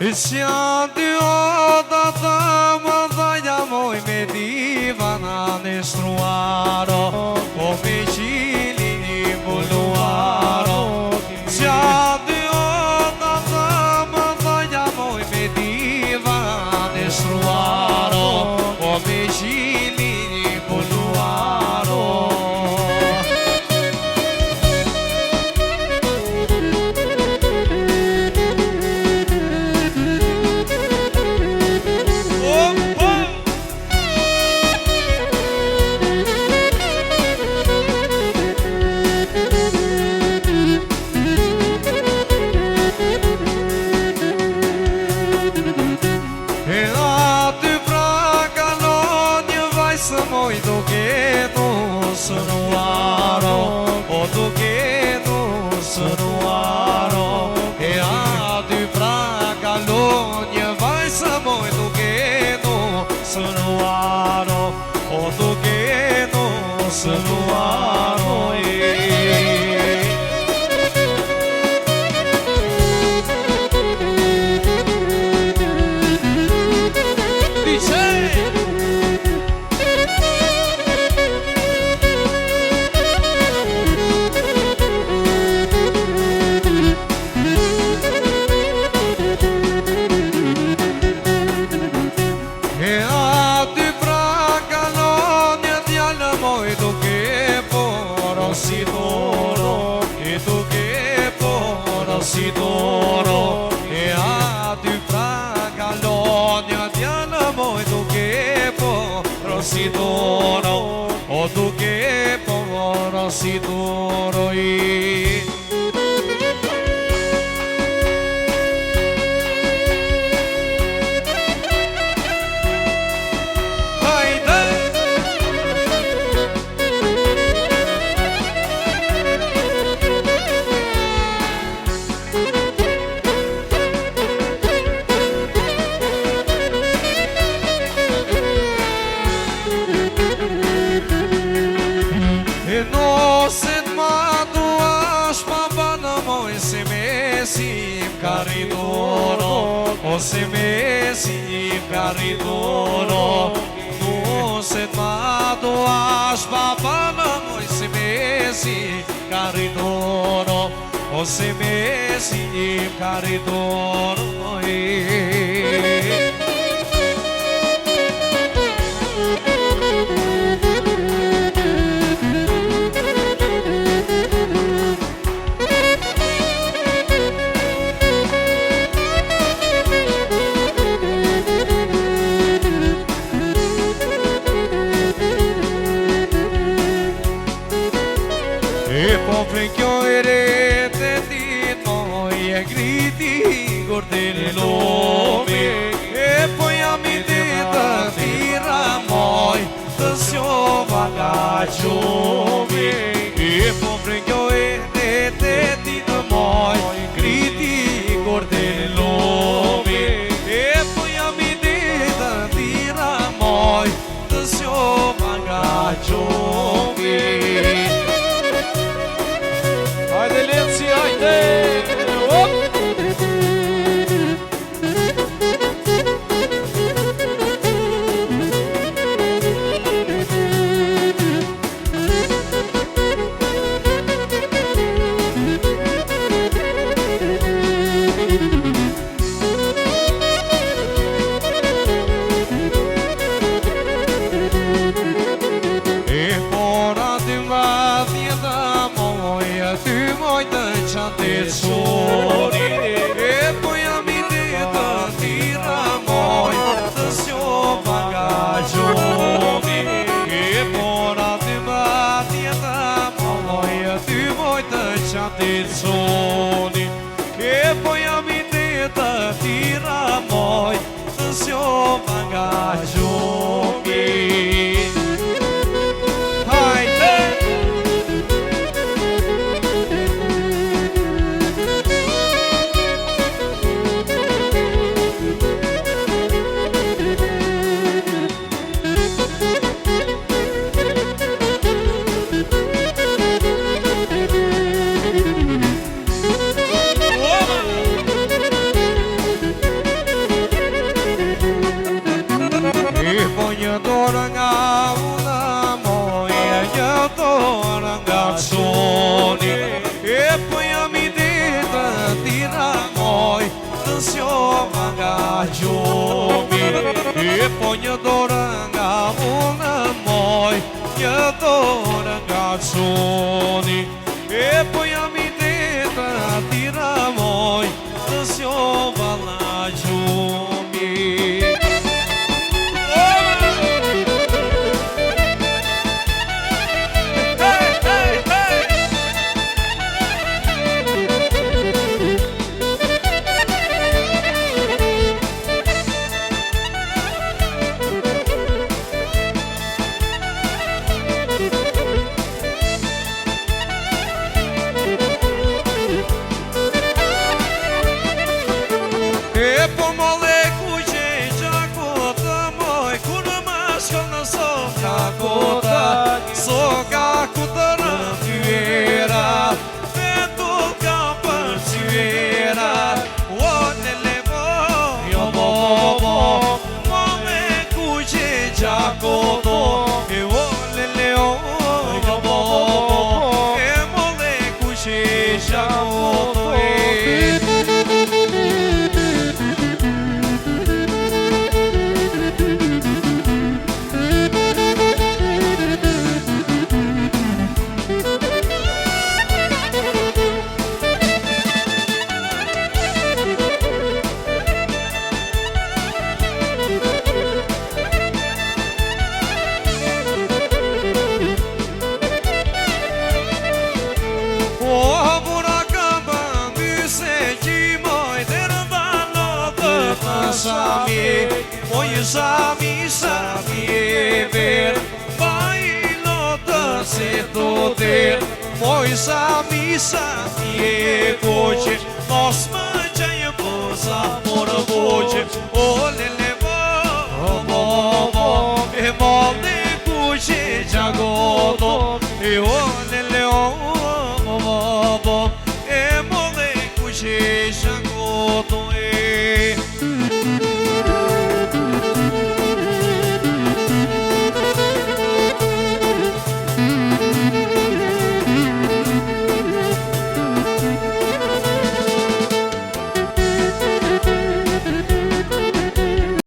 Isja dy oda të më dhaja moj me divana në struaro, po me qili një buluaro. Isja dy oda të më dhaja moj me divana në struaro, po me qili një buluaro. O duke po si doroi. Se me si caridono, nu se mado as babana, se me si caridono, o se me si caridono. Del nome e poi a mi dita tira moi da sio bagaggio e poi io e te ti da moi gridi del nome e poi a mi dita tira moi da sio bagaggio Haydi Lenzi haydi e poi a mi dita tira moi da sio bagaggio Misa mi e ver, bailota se toder. Misa mi e voce, nos mangia e posa por voce. Oh lele.